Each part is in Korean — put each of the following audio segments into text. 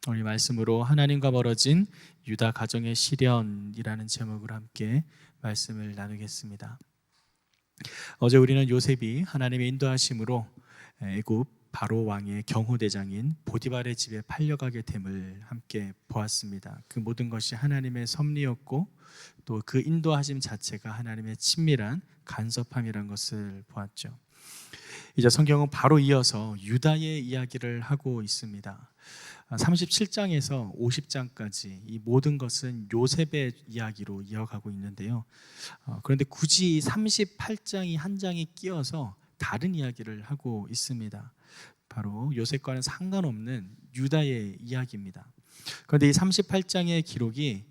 오늘 말씀으로 하나님과 멀어진 유다 가정의 시련이라는 제목으로 함께 말씀을 나누겠습니다. 어제 우리는 요셉이 하나님의 인도하심으로 애굽 바로 왕의 경호대장인 보디발의 집에 팔려가게 됨을 함께 보았습니다. 그 모든 것이 하나님의 섭리였고 또 그 인도하심 자체가 하나님의 친밀한 간섭함이란 것을 보았죠. 이제 성경은 바로 이어서 유다의 이야기를 하고 있습니다. 37장에서 50장까지 이 모든 것은 요셉의 이야기로 이어가고 있는데요. 그런데 굳이 38장이 한 장이 끼어서 다른 이야기를 하고 있습니다. 바로 요셉과는 상관없는 유다의 이야기입니다. 그런데 이 38장의 기록이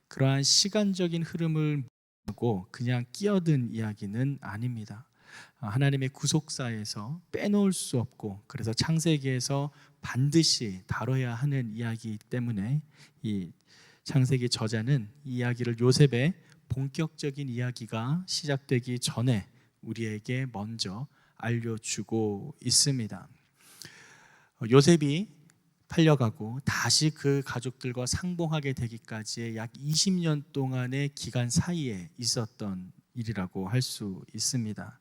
그러한 시간적인 흐름을 하고 그냥 끼어든 이야기는 아닙니다. 하나님의 구속사에서 빼놓을 수 없고 그래서 창세기에서 반드시 다뤄야 하는 이야기이기 때문에 이 창세기 저자는 이 이야기를 요셉의 본격적인 이야기가 시작되기 전에 우리에게 먼저 알려주고 있습니다. 요셉이 팔려가고 다시 그 가족들과 상봉하게 되기까지의 약 20년 동안의 기간 사이에 있었던 일이라고 할 수 있습니다.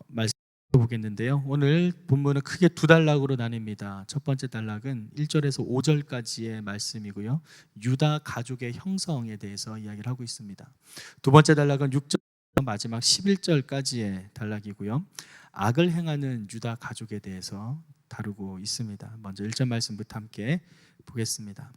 말씀 보겠는데요. 오늘 본문은 크게 두 단락으로 나뉩니다. 첫 번째 단락은 1절에서 5절까지의 말씀이고요. 유다 가족의 형성에 대해서 이야기를 하고 있습니다. 두 번째 단락은 6절 마지막 11절까지의 단락이고요. 악을 행하는 유다 가족에 대해서 다루고 있습니다. 먼저 1절 말씀부터 함께 보겠습니다.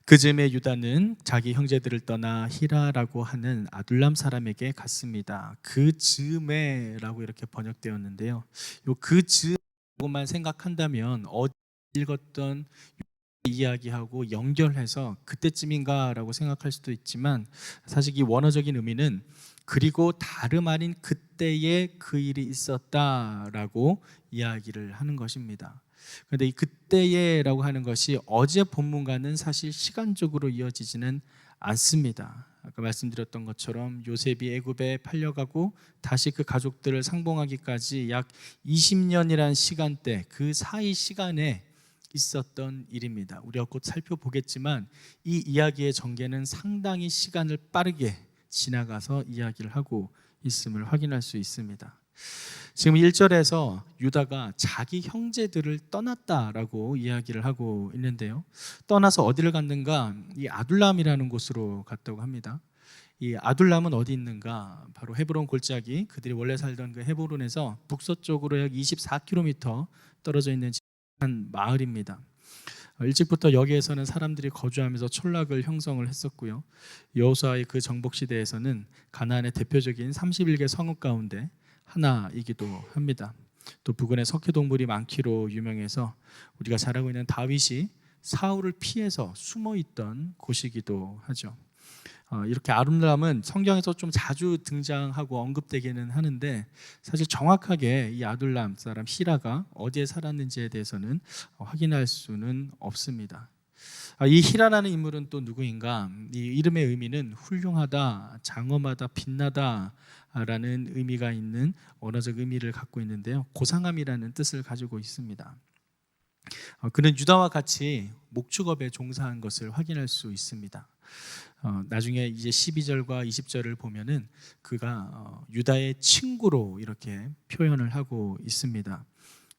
그 즈음에 유다는 자기 형제들을 떠나 히라라고 하는 아둘람 사람에게 갔습니다. 그 즈음에라고 이렇게 번역되었는데요. 그 즈음만 생각한다면 어제 읽었던 이야기하고 연결해서 그때쯤인가라고 생각할 수도 있지만 사실 이 원어적인 의미는 그리고 다름 아닌 그때에 그 일이 있었다라고 이야기를 하는 것입니다. 그런데 이 그때에라고 하는 것이 어제 본문과는 사실 시간적으로 이어지지는 않습니다. 아까 말씀드렸던 것처럼 요셉이 애굽에 팔려가고 다시 그 가족들을 상봉하기까지 약 20년이라는 시간대, 그 사이 시간에 있었던 일입니다. 우리가 곧 살펴보겠지만 이 이야기의 전개는 상당히 시간을 빠르게 지나가서 이야기를 하고 있음을 확인할 수 있습니다. 지금 1절에서 유다가 자기 형제들을 떠났다라고 이야기를 하고 있는데요. 떠나서 어디를 갔는가? 이 아둘람이라는 곳으로 갔다고 합니다. 이 아둘람은 어디 있는가? 바로 헤브론 골짜기, 그들이 원래 살던 그 헤브론에서 북서쪽으로 약 24km 떨어져 있는 한 마을입니다. 일찍부터 여기에서는 사람들이 거주하면서 촌락을 형성을 했었고요. 여호수아의 그 정복 시대에서는 가나안의 대표적인 31개 성읍 가운데 하나이기도 합니다. 또 부근에 석회동물이 많기로 유명해서 우리가 잘 알고 있는 다윗이 사울을 피해서 숨어 있던 곳이기도 하죠. 이렇게 아둘람은 성경에서 좀 자주 등장하고 언급되기는 하는데 사실 정확하게 이 아둘람 사람 히라가 어디에 살았는지에 대해서는 확인할 수는 없습니다. 이 히라라는 인물은 또 누구인가? 이 이름의 의미는 훌륭하다, 장엄하다, 빛나다 라는 의미가 있는 언어적 의미를 갖고 있는데요. 고상함이라는 뜻을 가지고 있습니다. 그는 유다와 같이 목축업에 종사한 것을 확인할 수 있습니다. 나중에 이제 12절과 20절을 보면은 그가 유다의 친구로 이렇게 표현을 하고 있습니다.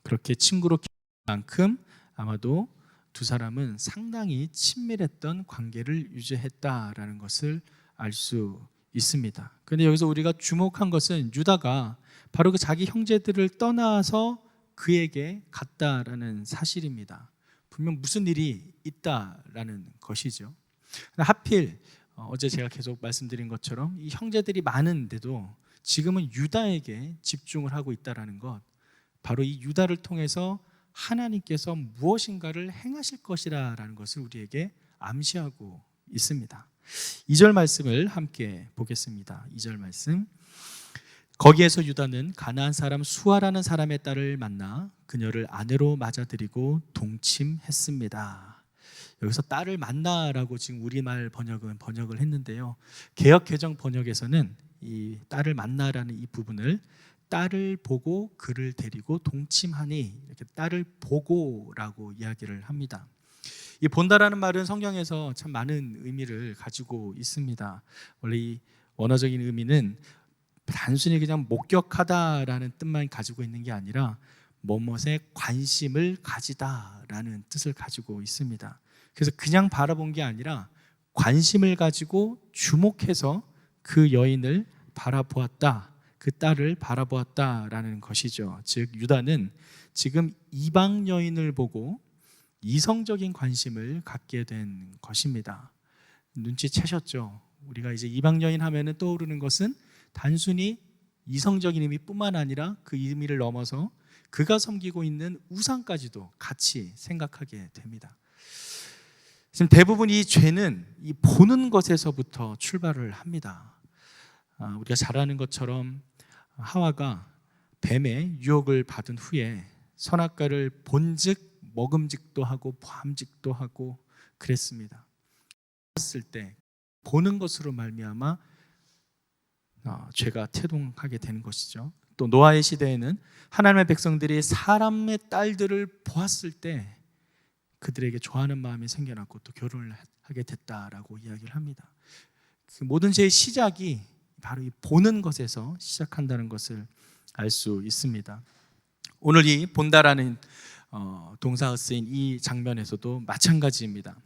그렇게 친구로 만큼 아마도 두 사람은 상당히 친밀했던 관계를 유지했다라는 것을 알 수 있습니다. 그런데 여기서 우리가 주목한 것은 유다가 바로 그 자기 형제들을 떠나서 그에게 갔다라는 사실입니다. 분명 무슨 일이 있다라는 것이죠. 하필 어제 제가 계속 말씀드린 것처럼 이 형제들이 많은데도 지금은 유다에게 집중을 하고 있다라는 것, 바로 이 유다를 통해서 하나님께서 무엇인가를 행하실 것이라는 것을 우리에게 암시하고 있습니다. 2절 말씀을 함께 보겠습니다. 2절 말씀. 거기에서 유다는 가나안 사람 수아라는 사람의 딸을 만나 그녀를 아내로 맞아들이고 동침했습니다. 여기서 딸을 만나라고 지금 우리말 번역을 했는데요. 개역 개정 번역에서는 이 딸을 만나라는 이 부분을 딸을 보고 그를 데리고 동침하니, 이렇게 딸을 보고라고 이야기를 합니다. 이 본다라는 말은 성경에서 참 많은 의미를 가지고 있습니다. 원래 이 원어적인 의미는 단순히 그냥 목격하다라는 뜻만 가지고 있는 게 아니라 뭐뭇에 관심을 가지다라는 뜻을 가지고 있습니다. 그래서 그냥 바라본 게 아니라 관심을 가지고 주목해서 그 여인을 바라보았다, 그 딸을 바라보았다라는 것이죠. 즉 유다는 지금 이방 여인을 보고 이성적인 관심을 갖게 된 것입니다. 눈치채셨죠? 우리가 이제 이방 여인 하면은 떠오르는 것은 단순히 이성적인 의미뿐만 아니라 그 의미를 넘어서 그가 섬기고 있는 우상까지도 같이 생각하게 됩니다. 지금 대부분 이 죄는 이 보는 것에서부터 출발을 합니다. 우리가 잘 아는 것처럼 하와가 뱀의 유혹을 받은 후에 선악과를 본즉 먹음직도 하고 보암직도 하고 그랬습니다. 봤을 때 보는 것으로 말미암아 죄가 태동하게 되는 것이죠. 또 노아의 시대에는 하나님의 백성들이 사람의 딸들을 보았을 때 그들에게 좋아하는 마음이 생겨났고 또 결혼을 하게 됐다라고 이야기를 합니다. 그 모든 죄의 시작이 바로 이 보는 것에서 시작한다는 것을 알 수 있습니다. 오늘 이 본다라는 동사가 쓰인 이 장면에서도 마찬가지입니다.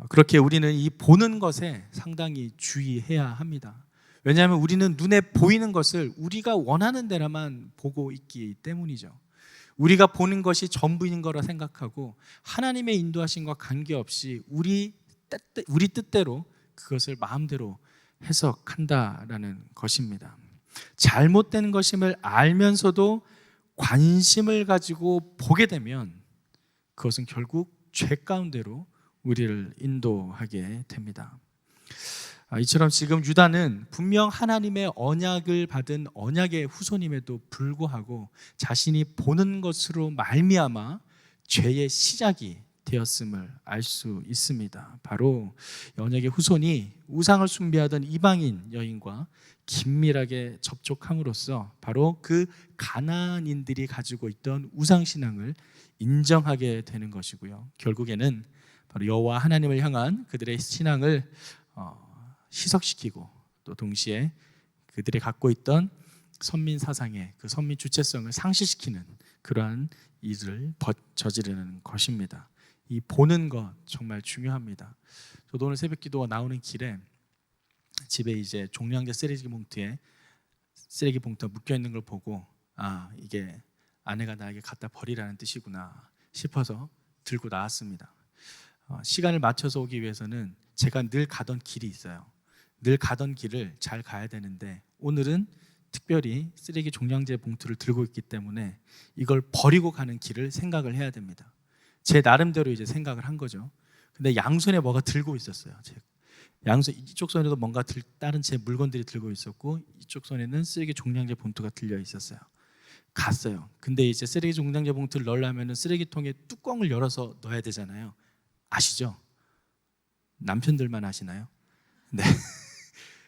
그렇게 우리는 이 보는 것에 상당히 주의해야 합니다. 왜냐하면 우리는 눈에 보이는 것을 우리가 원하는 대로만 보고 있기 때문이죠. 우리가 보는 것이 전부인 거라 생각하고 하나님의 인도하심과 관계없이 우리 뜻대로 그것을 마음대로 해석한다라는 것입니다. 잘못된 것임을 알면서도 관심을 가지고 보게 되면 그것은 결국 죄 가운데로 우리를 인도하게 됩니다. 이처럼 지금 유다는 분명 하나님의 언약을 받은 언약의 후손임에도 불구하고 자신이 보는 것으로 말미암아 죄의 시작이 되었음을 알 수 있습니다. 바로 언약의 후손이 우상을 숭배하던 이방인 여인과 긴밀하게 접촉함으로써 바로 그 가나안인들이 가지고 있던 우상신앙을 인정하게 되는 것이고요. 결국에는 바로 여호와 하나님을 향한 그들의 신앙을 희석시키고 또 동시에 그들이 갖고 있던 선민 사상의 그 선민 주체성을 상실시키는 그러한 일을 저지르는 것입니다. 이 보는 것 정말 중요합니다. 저도 오늘 새벽기도 나오는 길에 집에 이제 종량제 쓰레기 봉투가 묶여 있는 걸 보고 이게 아내가 나에게 갖다 버리라는 뜻이구나 싶어서 들고 나왔습니다. 시간을 맞춰서 오기 위해서는 제가 늘 가던 길이 있어요. 늘 가던 길을 잘 가야 되는데 오늘은 특별히 쓰레기 종량제 봉투를 들고 있기 때문에 이걸 버리고 가는 길을 생각을 해야 됩니다. 제 나름대로 이제 생각을 한 거죠. 근데 양손에 뭐가 들고 있었어요. 양손 이쪽 손에도 뭔가 다른 제 물건들이 들고 있었고 이쪽 손에는 쓰레기 종량제 봉투가 들려 있었어요. 갔어요. 근데 이제 쓰레기 종량제 봉투를 넣으려면 쓰레기통에 뚜껑을 열어서 넣어야 되잖아요. 아시죠? 남편들만 아시나요? 네.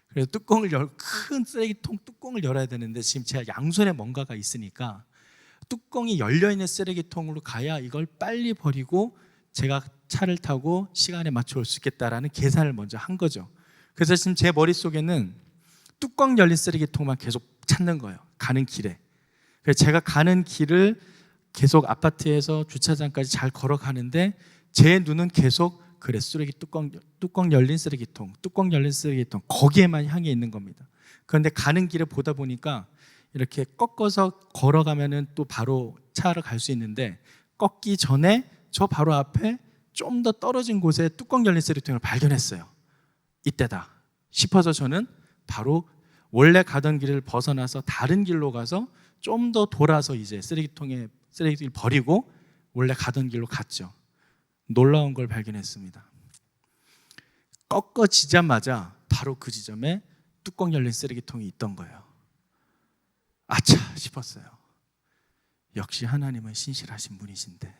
그래서 큰 쓰레기통 뚜껑을 열어야 되는데 지금 제가 양손에 뭔가가 있으니까 뚜껑이 열려있는 쓰레기통으로 가야 이걸 빨리 버리고 제가 차를 타고 시간에 맞춰 올 수 있겠다라는 계산을 먼저 한 거죠. 그래서 지금 제 머릿속에는 뚜껑 열린 쓰레기통만 계속 찾는 거예요. 가는 길에. 그래서 제가 가는 길을 계속 아파트에서 주차장까지 잘 걸어가는데 제 눈은 계속 쓰레기 뚜껑 열린 쓰레기통 거기에만 향해 있는 겁니다. 그런데 가는 길에 보다 보니까 이렇게 꺾어서 걸어가면은 또 바로 차를 갈 수 있는데 꺾기 전에 저 바로 앞에 좀 더 떨어진 곳에 뚜껑 열린 쓰레기통을 발견했어요. 이때다 싶어서 저는 바로 원래 가던 길을 벗어나서 다른 길로 가서 좀 더 돌아서 이제 쓰레기통을 버리고 원래 가던 길로 갔죠. 놀라운 걸 발견했습니다. 꺾어지자마자 바로 그 지점에 뚜껑 열린 쓰레기통이 있던 거예요. 아차 싶었어요. 역시 하나님은 신실하신 분이신데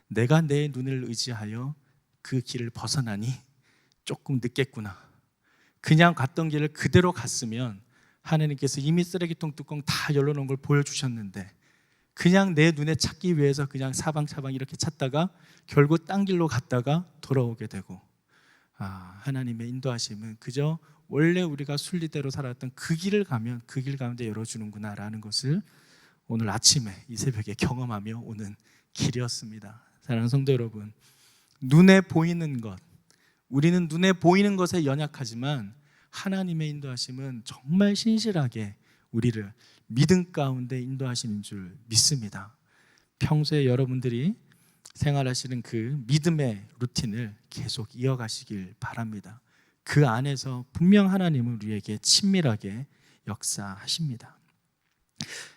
내가 내 눈을 의지하여 그 길을 벗어나니 조금 늦겠구나. 그냥 갔던 길을 그대로 갔으면 하나님께서 이미 쓰레기통 뚜껑 다 열어놓은 걸 보여주셨는데 그냥 내 눈에 찾기 위해서 그냥 사방사방 이렇게 찾다가 결국 딴 길로 갔다가 돌아오게 되고, 하나님의 인도하심은 그저 원래 우리가 순리대로 살았던 그 길을 가면 그 길 가운데 열어주는구나 라는 것을 오늘 아침에 이 새벽에 경험하며 오는 길이었습니다. 사랑하는 성도 여러분, 눈에 보이는 것, 우리는 눈에 보이는 것에 연약하지만 하나님의 인도하심은 정말 신실하게 우리를 믿음 가운데 인도하시는 줄 믿습니다. 평소에 여러분들이 생활하시는 그 믿음의 루틴을 계속 이어가시길 바랍니다. 그 안에서 분명 하나님은 우리에게 친밀하게 역사하십니다.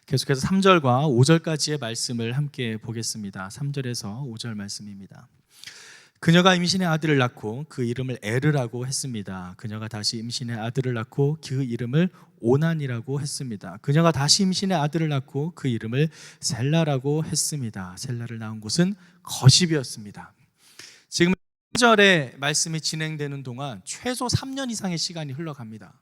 계속해서 3절과 5절까지의 말씀을 함께 보겠습니다. 3절에서 5절 말씀입니다. 그녀가 임신의 아들을 낳고 그 이름을 에르라고 했습니다. 그녀가 다시 임신의 아들을 낳고 그 이름을 오난이라고 했습니다. 그녀가 다시 임신의 아들을 낳고 그 이름을 셀라라고 했습니다. 셀라를 낳은 곳은 거십이었습니다. 지금 3절의 말씀이 진행되는 동안 최소 3년 이상의 시간이 흘러갑니다.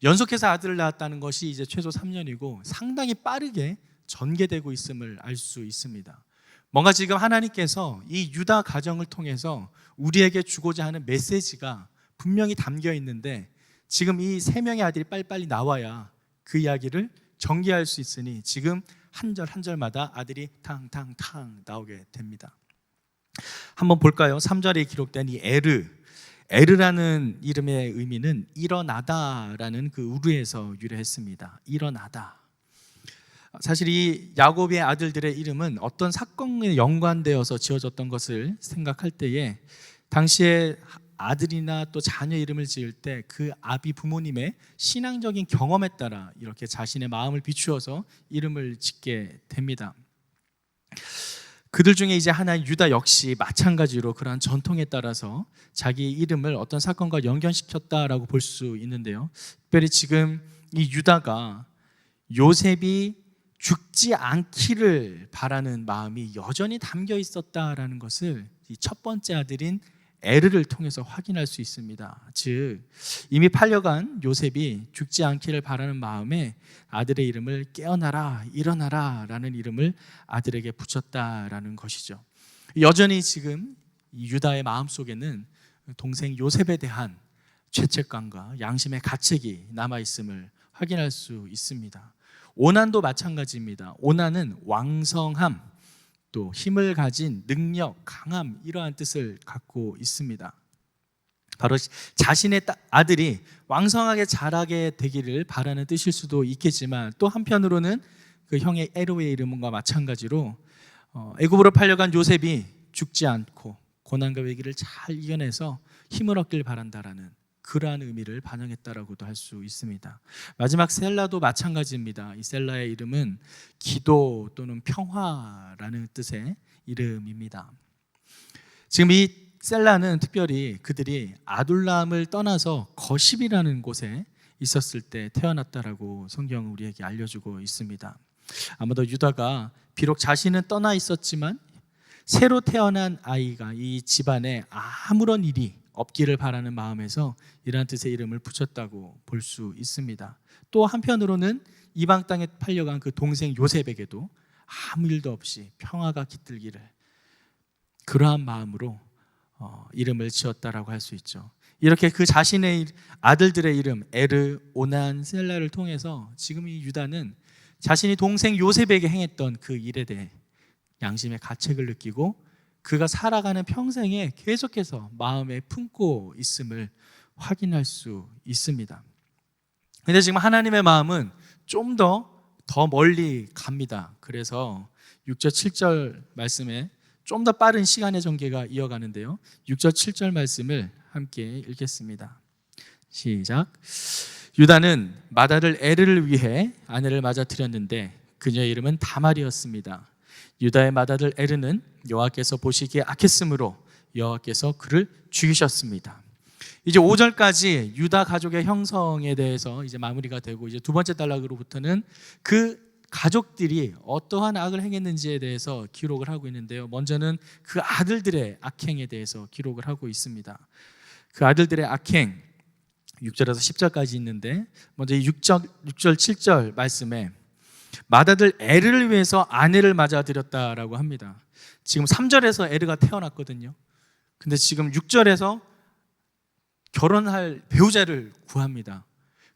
연속해서 아들을 낳았다는 것이 이제 최소 3년이고 상당히 빠르게 전개되고 있음을 알 수 있습니다. 뭔가 지금 하나님께서 이 유다 가정을 통해서 우리에게 주고자 하는 메시지가 분명히 담겨 있는데 지금 이 세 명의 아들이 빨리빨리 나와야 그 이야기를 전개할 수 있으니 지금 한 절 한 절마다 아들이 탕탕탕 나오게 됩니다. 한번 볼까요? 3절에 기록된 이 에르라는 이름의 의미는 일어나다라는 그 우르에서 유래했습니다. 일어나다. 사실 이 야곱의 아들들의 이름은 어떤 사건에 연관되어서 지어졌던 것을 생각할 때에 당시에 아들이나 또 자녀 이름을 지을 때 그 아비 부모님의 신앙적인 경험에 따라 이렇게 자신의 마음을 비추어서 이름을 짓게 됩니다. 그들 중에 이제 하나인 유다 역시 마찬가지로 그러한 전통에 따라서 자기 이름을 어떤 사건과 연결시켰다라고 볼 수 있는데요. 특별히 지금 이 유다가 요셉이 죽지 않기를 바라는 마음이 여전히 담겨 있었다라는 것을 이 첫 번째 아들인 에르를 통해서 확인할 수 있습니다. 즉 이미 팔려간 요셉이 죽지 않기를 바라는 마음에 아들의 이름을 깨어나라, 일어나라 라는 이름을 아들에게 붙였다라는 것이죠. 여전히 지금 유다의 마음속에는 동생 요셉에 대한 죄책감과 양심의 가책이 남아있음을 확인할 수 있습니다. 오난도 마찬가지입니다. 오난은 왕성함, 또 힘을 가진 능력, 강함 이러한 뜻을 갖고 있습니다. 바로 자신의 아들이 왕성하게 자라게 되기를 바라는 뜻일 수도 있겠지만 또 한편으로는 그 형의 에로의 이름과 마찬가지로 애굽으로 팔려간 요셉이 죽지 않고 고난과 위기를 잘 이겨내서 힘을 얻길 바란다라는 그러한 의미를 반영했다라고도 할 수 있습니다. 마지막 셀라도 마찬가지입니다. 이 셀라의 이름은 기도 또는 평화라는 뜻의 이름입니다. 지금 이 셀라는 특별히 그들이 아둘람을 떠나서 거십이라는 곳에 있었을 때 태어났다라고 성경은 우리에게 알려주고 있습니다. 아마도 유다가 비록 자신은 떠나 있었지만 새로 태어난 아이가 이 집안에 아무런 일이 없기를 바라는 마음에서 이러한 뜻의 이름을 붙였다고 볼 수 있습니다. 또 한편으로는 이방 땅에 팔려간 그 동생 요셉에게도 아무 일도 없이 평화가 깃들기를 그러한 마음으로 이름을 지었다라고 할 수 있죠. 이렇게 그 자신의 아들들의 이름 에르, 오난, 셀라를 통해서 지금 이 유다는 자신이 동생 요셉에게 행했던 그 일에 대해 양심의 가책을 느끼고 그가 살아가는 평생에 계속해서 마음에 품고 있음을 확인할 수 있습니다. 그런데 지금 하나님의 마음은 좀 더 멀리 갑니다. 그래서 6절 7절 말씀에 좀 더 빠른 시간의 전개가 이어가는데요. 6절 7절 말씀을 함께 읽겠습니다. 시작. 유다는 마다를 에르를 위해 아내를 맞아 들였는데 그녀의 이름은 다말이었습니다. 유다의 맏아들 에르는 여호와께서 보시기에 악했으므로 여호와께서 그를 죽이셨습니다. 이제 5절까지 유다 가족의 형성에 대해서 이제 마무리가 되고 이제 두 번째 단락으로부터는 그 가족들이 어떠한 악을 행했는지에 대해서 기록을 하고 있는데요. 먼저는 그 아들들의 악행에 대해서 기록을 하고 있습니다. 그 아들들의 악행, 6절에서 10절까지 있는데 먼저 이 6절, 7절 말씀에 맏아들 에르를 위해서 아내를 맞아들였다라고 합니다. 지금 3절에서 에르가 태어났거든요. 근데 지금 6절에서 결혼할 배우자를 구합니다.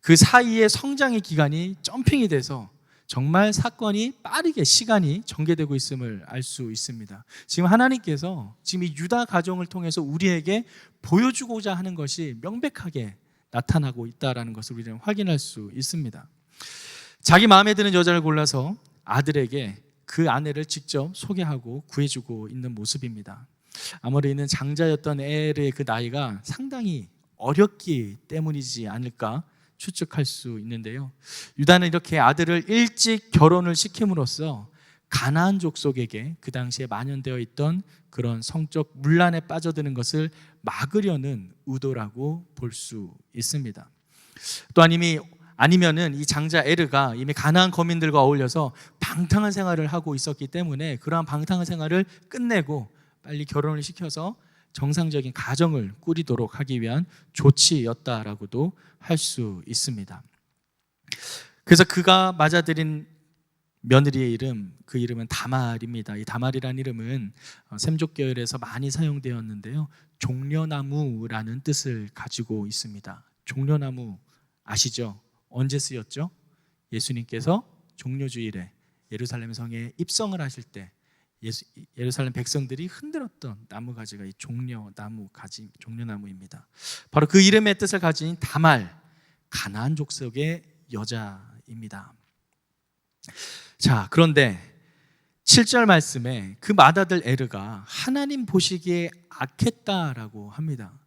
그 사이에 성장의 기간이 점핑이 돼서 정말 사건이 빠르게 시간이 전개되고 있음을 알 수 있습니다. 지금 하나님께서 지금 이 유다 가정을 통해서 우리에게 보여주고자 하는 것이 명백하게 나타나고 있다는 것을 우리는 확인할 수 있습니다. 자기 마음에 드는 여자를 골라서 아들에게 그 아내를 직접 소개하고 구해주고 있는 모습입니다. 아무리 있는 장자였던 에르의 그 나이가 상당히 어렸기 때문이지 않을까 추측할 수 있는데요. 유다는 이렇게 아들을 일찍 결혼을 시킴으로써 가나안 족속에게 그 당시에 만연되어 있던 그런 성적 문란에 빠져드는 것을 막으려는 의도라고 볼 수 있습니다. 또 아니면은 이 장자 에르가 이미 가나안 거민들과 어울려서 방탕한 생활을 하고 있었기 때문에 그러한 방탕한 생활을 끝내고 빨리 결혼을 시켜서 정상적인 가정을 꾸리도록 하기 위한 조치였다라고도 할 수 있습니다. 그래서 그가 맞아들인 며느리의 이름, 그 이름은 다말입니다. 이 다말이라는 이름은 셈족 계열에서 많이 사용되었는데요, 종려나무라는 뜻을 가지고 있습니다. 종려나무 아시죠? 언제 쓰였죠? 예수님께서 종려주일에 예루살렘 성에 입성을 하실 때 예루살렘 백성들이 흔들었던 나무 가지가 이 종려나무입니다. 바로 그 이름의 뜻을 가진 다말, 가나안 족속의 여자입니다. 자, 그런데 7절 말씀에 그 맏아들 에르가 하나님 보시기에 악했다라고 합니다.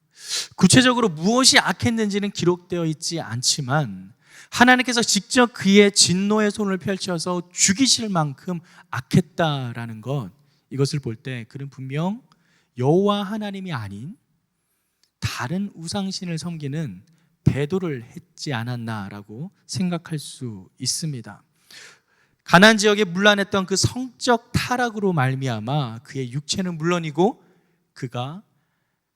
구체적으로 무엇이 악했는지는 기록되어 있지 않지만 하나님께서 직접 그의 진노의 손을 펼쳐서 죽이실 만큼 악했다라는 것, 이것을 볼 때 그는 분명 여호와 하나님이 아닌 다른 우상신을 섬기는 배도를 했지 않았나라고 생각할 수 있습니다. 가나안 지역에 문란했던 그 성적 타락으로 말미암아 그의 육체는 물론이고 그가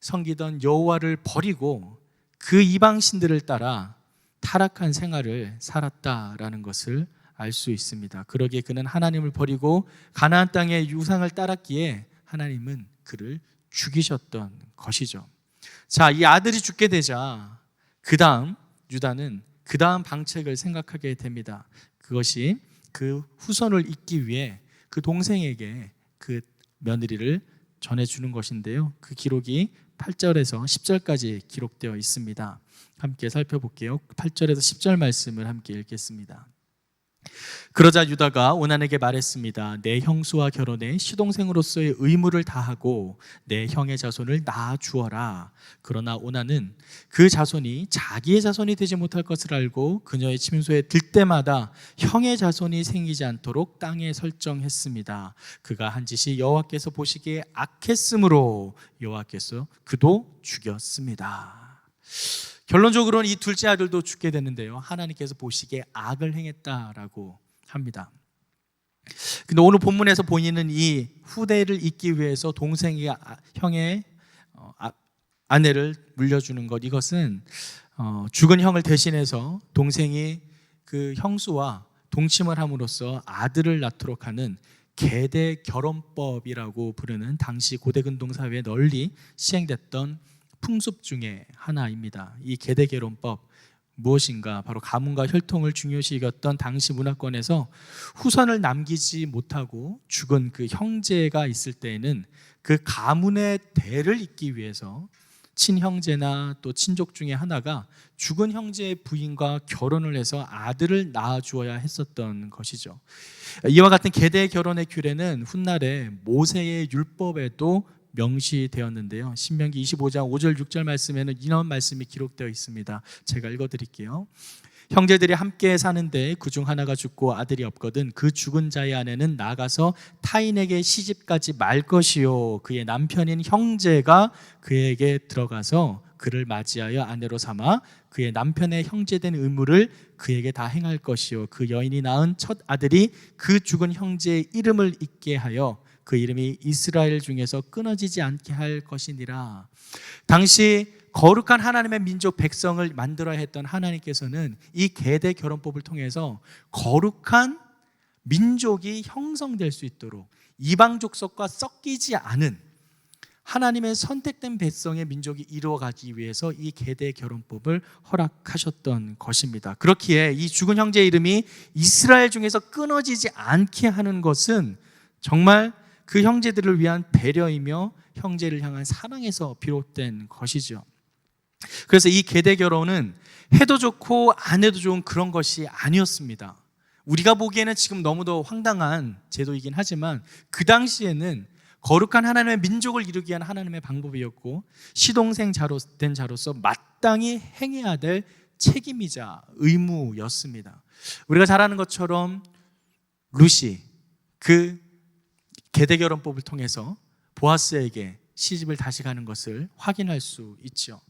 섬기던 여호와를 버리고 그 이방신들을 따라 타락한 생활을 살았다라는 것을 알 수 있습니다. 그러기에 그는 하나님을 버리고 가나안 땅의 우상을 따랐기에 하나님은 그를 죽이셨던 것이죠. 자, 이 아들이 죽게 되자 그 다음 유다는 그 다음 방책을 생각하게 됩니다. 그것이 그 후손을 잇기 위해 그 동생에게 그 며느리를 전해주는 것인데요, 그 기록이 8절에서 10절까지 기록되어 있습니다. 함께 살펴볼게요. 8절에서 10절 말씀을 함께 읽겠습니다. 그러자 유다가 오난에게 말했습니다. 내 형수와 결혼해 시동생으로서의 의무를 다하고 내 형의 자손을 낳아 주어라. 그러나 오난은 그 자손이 자기의 자손이 되지 못할 것을 알고 그녀의 침소에 들 때마다 형의 자손이 생기지 않도록 땅에 설정했습니다. 그가 한 짓이 여호와께서 보시기에 악했으므로 여호와께서 그도 죽였습니다. 결론적으로는 이 둘째 아들도 죽게 되는데요, 하나님께서 보시기에 악을 행했다라고 합니다. 근데 오늘 본문에서 보이는 이 후대를 잇기 위해서 동생이 형의 아내를 물려주는 것, 이것은 죽은 형을 대신해서 동생이 그 형수와 동침을 함으로써 아들을 낳도록 하는 계대 결혼법이라고 부르는 당시 고대 근동 사회에 널리 시행됐던 풍습 중에 하나입니다. 이 계대 결혼법 무엇인가? 바로 가문과 혈통을 중요시 여겼던 당시 문화권에서 후손을 남기지 못하고 죽은 그 형제가 있을 때에는 그 가문의 대를 잇기 위해서 친형제나 또 친족 중에 하나가 죽은 형제의 부인과 결혼을 해서 아들을 낳아 주어야 했었던 것이죠. 이와 같은 계대 결혼의 규례는 훗날에 모세의 율법에도 명시되었는데요, 신명기 25장 5절 6절 말씀에는 이런 말씀이 기록되어 있습니다. 제가 읽어드릴게요. 형제들이 함께 사는데 그중 하나가 죽고 아들이 없거든 그 죽은 자의 아내는 나가서 타인에게 시집가지 말 것이요, 그의 남편인 형제가 그에게 들어가서 그를 맞이하여 아내로 삼아 그의 남편의 형제된 의무를 그에게 다 행할 것이요, 그 여인이 낳은 첫 아들이 그 죽은 형제의 이름을 잊게 하여 그 이름이 이스라엘 중에서 끊어지지 않게 할 것이니라. 당시 거룩한 하나님의 민족 백성을 만들어야 했던 하나님께서는 이 계대 결혼법을 통해서 거룩한 민족이 형성될 수 있도록 이방 족속과 섞이지 않은 하나님의 선택된 백성의 민족이 이루어가기 위해서 이 계대 결혼법을 허락하셨던 것입니다. 그렇기에 이 죽은 형제의 이름이 이스라엘 중에서 끊어지지 않게 하는 것은 정말 그 형제들을 위한 배려이며 형제를 향한 사랑에서 비롯된 것이죠. 그래서 이 계대 결혼은 해도 좋고 안 해도 좋은 그런 것이 아니었습니다. 우리가 보기에는 지금 너무도 황당한 제도이긴 하지만 그 당시에는 거룩한 하나님의 민족을 이루기 위한 하나님의 방법이었고 시동생 된 자로서 마땅히 행해야 될 책임이자 의무였습니다. 우리가 잘 아는 것처럼 룻이 그 계대결혼법을 통해서 보아스에게 시집을 다시 가는 것을 확인할 수 있죠.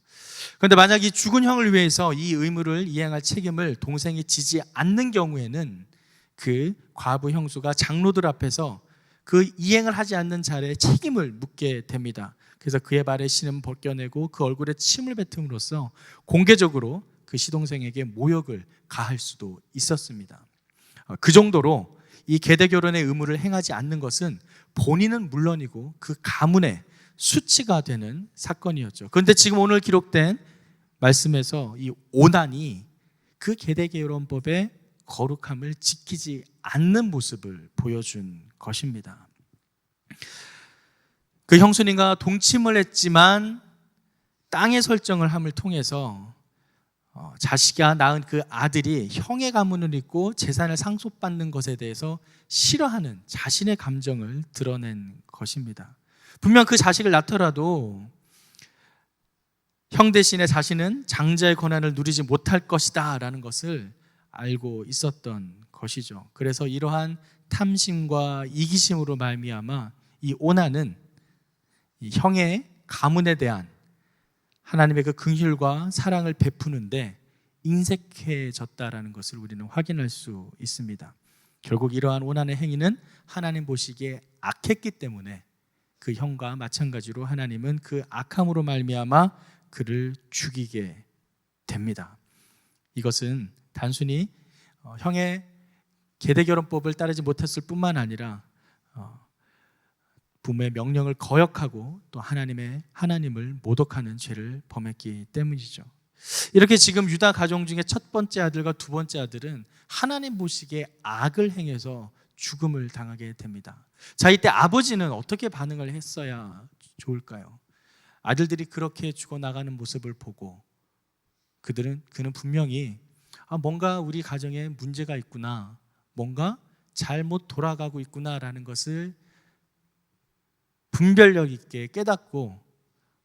그런데 만약 이 죽은 형을 위해서 이 의무를 이행할 책임을 동생이 지지 않는 경우에는 그 과부 형수가 장로들 앞에서 그 이행을 하지 않는 자의 책임을 묻게 됩니다. 그래서 그의 발에 신음 벗겨내고 그 얼굴에 침을 뱉음으로써 공개적으로 그 시동생에게 모욕을 가할 수도 있었습니다. 그 정도로 이 계대 결혼의 의무를 행하지 않는 것은 본인은 물론이고 그 가문의 수치가 되는 사건이었죠. 그런데 지금 오늘 기록된 말씀에서 이 오난이 그 계대 결혼법의 거룩함을 지키지 않는 모습을 보여준 것입니다. 그 형수님과 동침을 했지만 땅의 설정을 함을 통해서 자식이 낳은 그 아들이 형의 가문을 잇고 재산을 상속받는 것에 대해서 싫어하는 자신의 감정을 드러낸 것입니다. 분명 그 자식을 낳더라도 형 대신에 자신은 장자의 권한을 누리지 못할 것이다 라는 것을 알고 있었던 것이죠. 그래서 이러한 탐심과 이기심으로 말미암아 이 오난은 이 형의 가문에 대한 하나님의 그 긍휼과 사랑을 베푸는데 인색해졌다라는 것을 우리는 확인할 수 있습니다. 결국 이러한 오난의 행위는 하나님 보시기에 악했기 때문에 그 형과 마찬가지로 하나님은 그 악함으로 말미암아 그를 죽이게 됩니다. 이것은 단순히 형의 계대결혼법을 따르지 못했을 뿐만 아니라 부모의 명령을 거역하고 또 하나님을 모독하는 죄를 범했기 때문이죠. 이렇게 지금 유다 가정 중에 첫 번째 아들과 두 번째 아들은 하나님 보시기에 악을 행해서 죽음을 당하게 됩니다. 자, 이때 아버지는 어떻게 반응을 했어야 좋을까요? 아들들이 그렇게 죽어나가는 모습을 보고 그는 분명히 뭔가 우리 가정에 문제가 있구나, 뭔가 잘못 돌아가고 있구나라는 것을 분별력 있게 깨닫고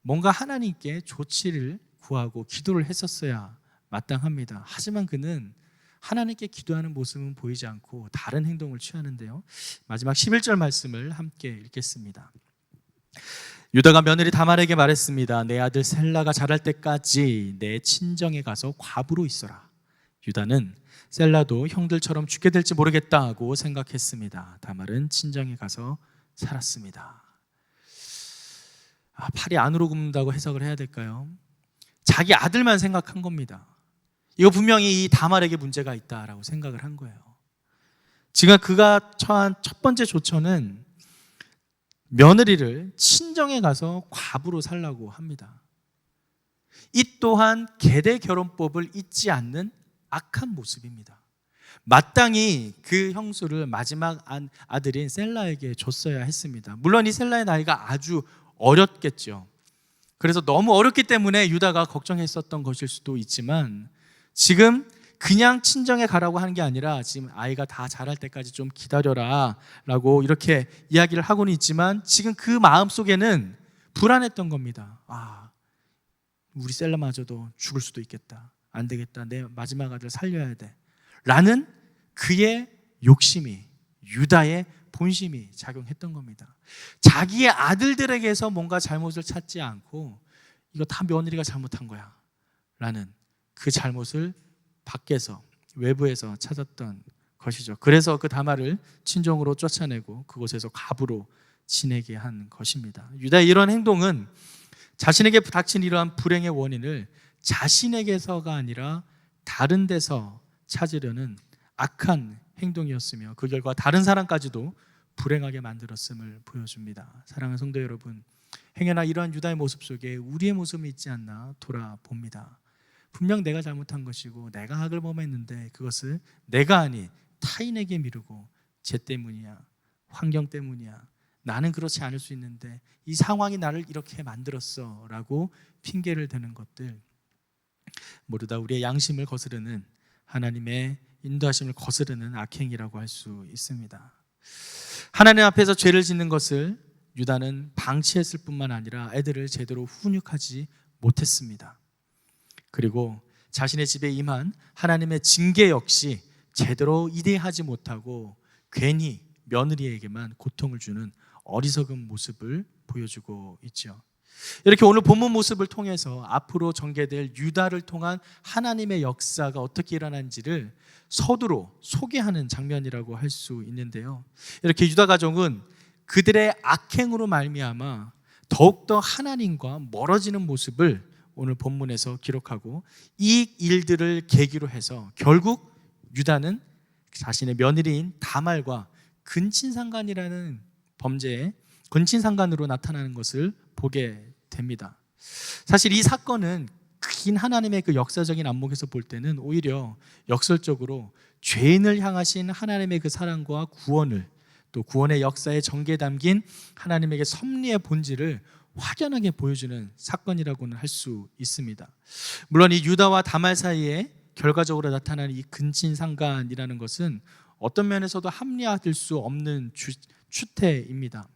뭔가 하나님께 조치를 구하고 기도를 했었어야 마땅합니다. 하지만 그는 하나님께 기도하는 모습은 보이지 않고 다른 행동을 취하는데요. 마지막 11절 말씀을 함께 읽겠습니다. 유다가 며느리 다말에게 말했습니다. 내 아들 셀라가 자랄 때까지 내 친정에 가서 과부로 있어라. 유다는 셀라도 형들처럼 죽게 될지 모르겠다고 생각했습니다. 다말은 친정에 가서 살았습니다. 팔이 안으로 굽는다고 해석을 해야 될까요? 자기 아들만 생각한 겁니다. 이거 분명히 이 다말에게 문제가 있다라고 생각을 한 거예요. 지금 그가 처한 첫 번째 조처는 며느리를 친정에 가서 과부로 살라고 합니다. 이 또한 계대 결혼법을 잊지 않는 악한 모습입니다. 마땅히 그 형수를 마지막 아들인 셀라에게 줬어야 했습니다. 물론 이 셀라의 나이가 아주 어렸겠죠. 그래서 너무 어렸기 때문에 유다가 걱정했었던 것일 수도 있지만 지금 그냥 친정에 가라고 하는 게 아니라 지금 아이가 다 자랄 때까지 좀 기다려라 라고 이렇게 이야기를 하고는 있지만 지금 그 마음속에는 불안했던 겁니다. 우리 셀라마저도 죽을 수도 있겠다. 안 되겠다. 내 마지막 아들 살려야 돼. 라는 그의 욕심이, 유다의 본심이 작용했던 겁니다. 자기의 아들들에게서 뭔가 잘못을 찾지 않고 이거 다 며느리가 잘못한 거야 라는 그 잘못을 밖에서, 외부에서 찾았던 것이죠. 그래서 그 다말을 친정으로 쫓아내고 그곳에서 과부로 지내게 한 것입니다. 유다의 이런 행동은 자신에게 닥친 이러한 불행의 원인을 자신에게서가 아니라 다른 데서 찾으려는 악한 행동이었으며 그 결과 다른 사람까지도 불행하게 만들었음을 보여줍니다. 사랑하는 성도 여러분, 행여나 이러한 유다의 모습 속에 우리의 모습이 있지 않나 돌아봅니다. 분명 내가 잘못한 것이고 내가 악을 범했는데 그것을 내가 아닌 타인에게 미루고 쟤 때문이야, 환경 때문이야, 나는 그렇지 않을 수 있는데 이 상황이 나를 이렇게 만들었어 라고 핑계를 대는 것들, 모두 다 우리의 양심을 거스르는, 하나님의 인도하심을 거스르는 악행이라고 할 수 있습니다. 하나님 앞에서 죄를 짓는 것을 유다는 방치했을 뿐만 아니라 애들을 제대로 훈육하지 못했습니다. 그리고 자신의 집에 임한 하나님의 징계 역시 제대로 이해하지 못하고 괜히 며느리에게만 고통을 주는 어리석은 모습을 보여주고 있죠. 이렇게 오늘 본문 모습을 통해서 앞으로 전개될 유다를 통한 하나님의 역사가 어떻게 일어난지를 서두로 소개하는 장면이라고 할 수 있는데요. 이렇게 유다 가족은 그들의 악행으로 말미암아 더욱더 하나님과 멀어지는 모습을 오늘 본문에서 기록하고 이 일들을 계기로 해서 결국 유다는 자신의 며느리인 다말과 근친상간이라는 범죄에 근친상간으로 나타나는 것을 보게 됩니다. 사실 이 사건은 긴 하나님의 그 역사적인 안목에서 볼 때는 오히려 역설적으로 죄인을 향하신 하나님의 그 사랑과 구원을, 또 구원의 역사에 전개에 담긴 하나님에게 섭리의 본질을 확연하게 보여주는 사건이라고는 할 수 있습니다. 물론 이 유다와 다말 사이에 결과적으로 나타나는 이 근친상간이라는 것은 어떤 면에서도 합리화될 수 없는 추태입니다.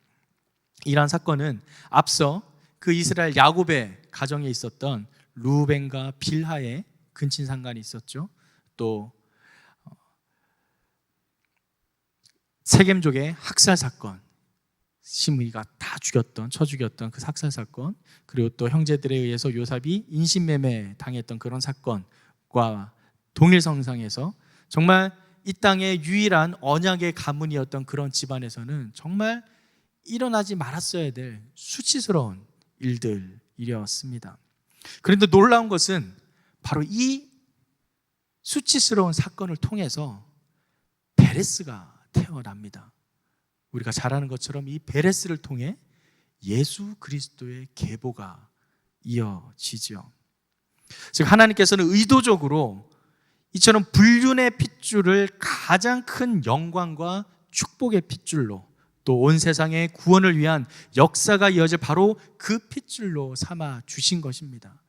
이러한 사건은 앞서 그 이스라엘 야곱의 가정에 있었던 루벤과 빌하의 근친상간이 있었죠. 또 세겜족의 학살 사건, 시므이가 다 쳐 죽였던 그 학살 사건, 그리고 또 형제들에 의해서 요삽이 인신매매 당했던 그런 사건과 동일선상에서 정말 이 땅의 유일한 언약의 가문이었던 그런 집안에서는 정말 일어나지 말았어야 될 수치스러운 일들이었습니다. 그런데 놀라운 것은 바로 이 수치스러운 사건을 통해서 베레스가 태어납니다. 우리가 잘 아는 것처럼 이 베레스를 통해 예수 그리스도의 계보가 이어지죠. 즉 하나님께서는 의도적으로 이처럼 불륜의 핏줄을 가장 큰 영광과 축복의 핏줄로, 또 온 세상의 구원을 위한 역사가 이어질 바로 그 핏줄로 삼아 주신 것입니다.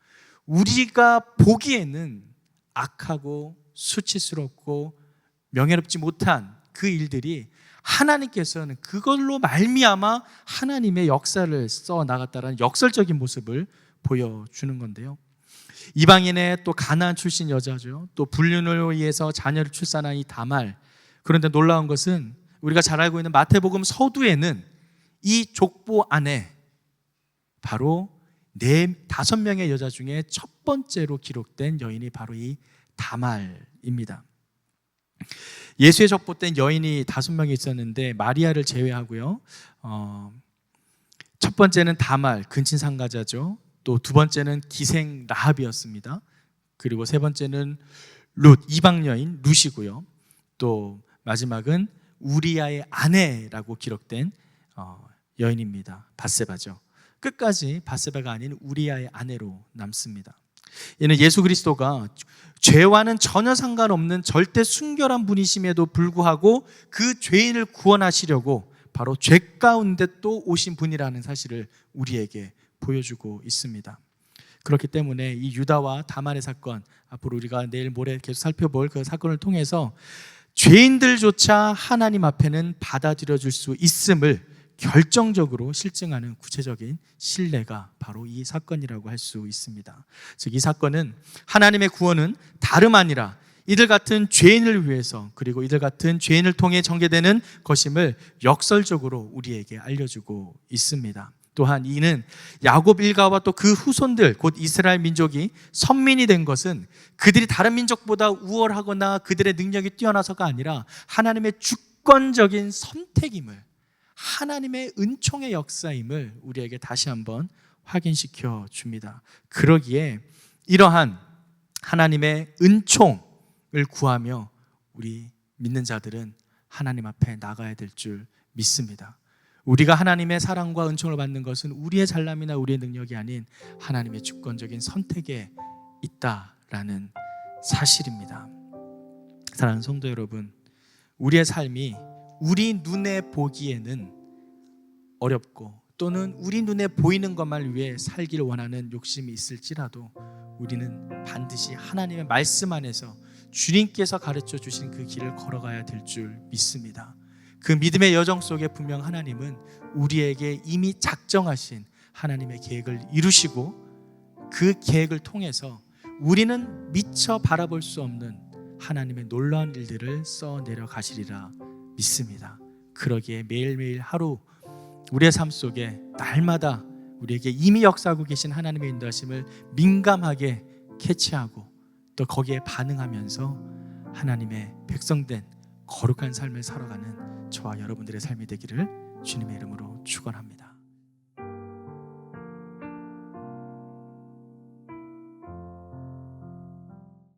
우리가 보기에는 악하고 수치스럽고 명예롭지 못한 그 일들이 하나님께서는 그걸로 말미암아 하나님의 역사를 써 나갔다라는 역설적인 모습을 보여주는 건데요. 이방인의 또 가나안 출신 여자죠. 또 불륜을 위해서 자녀를 출산한 이 다말. 그런데 놀라운 것은 우리가 잘 알고 있는 마태복음 서두에는 이 족보 안에 바로 5명의 여자 중에 첫 번째로 기록된 여인이 바로 이 다말입니다. 예수의 족보 땐 여인이 5명이 있었는데 마리아를 제외하고요. 첫 번째는 다말, 근친상가자죠. 또 두 번째는 기생 라합이었습니다. 그리고 세 번째는 룻, 이방 여인 룻이고요. 또 마지막은 우리아의 아내라고 기록된 여인입니다. 밧세바죠. 끝까지 밧세바가 아닌 우리아의 아내로 남습니다. 이는 예수 그리스도가 죄와는 전혀 상관없는 절대 순결한 분이심에도 불구하고 그 죄인을 구원하시려고 바로 죄 가운데 또 오신 분이라는 사실을 우리에게 보여주고 있습니다. 그렇기 때문에 이 유다와 다말의 사건, 앞으로 우리가 내일 모레 계속 살펴볼 그 사건을 통해서 죄인들조차 하나님 앞에는 받아들여줄 수 있음을 결정적으로 실증하는 구체적인 신뢰가 바로 이 사건이라고 할 수 있습니다. 즉 이 사건은 하나님의 구원은 다름 아니라 이들 같은 죄인을 위해서, 그리고 이들 같은 죄인을 통해 전개되는 것임을 역설적으로 우리에게 알려주고 있습니다. 또한 이는 야곱 일가와 또 그 후손들, 곧 이스라엘 민족이 선민이 된 것은 그들이 다른 민족보다 우월하거나 그들의 능력이 뛰어나서가 아니라 하나님의 주권적인 선택임을, 하나님의 은총의 역사임을 우리에게 다시 한번 확인시켜 줍니다. 그러기에 이러한 하나님의 은총을 구하며 우리 믿는 자들은 하나님 앞에 나가야 될 줄 믿습니다. 우리가 하나님의 사랑과 은총을 받는 것은 우리의 잘남이나 우리의 능력이 아닌 하나님의 주권적인 선택에 있다라는 사실입니다. 사랑하는 성도 여러분, 우리의 삶이 우리 눈에 보기에는 어렵고 또는 우리 눈에 보이는 것만 위해 살기를 원하는 욕심이 있을지라도 우리는 반드시 하나님의 말씀 안에서 주님께서 가르쳐 주신 그 길을 걸어가야 될 줄 믿습니다. 그 믿음의 여정 속에 분명 하나님은 우리에게 이미 작정하신 하나님의 계획을 이루시고 그 계획을 통해서 우리는 미처 바라볼 수 없는 하나님의 놀라운 일들을 써내려 가시리라 믿습니다. 그러기에 매일매일 하루 우리의 삶 속에 날마다 우리에게 이미 역사하고 계신 하나님의 인도하심을 민감하게 캐치하고 또 거기에 반응하면서 하나님의 백성된 거룩한 삶을 살아가는 저와 여러분들의 삶이 되기를 주님의 이름으로 축원합니다.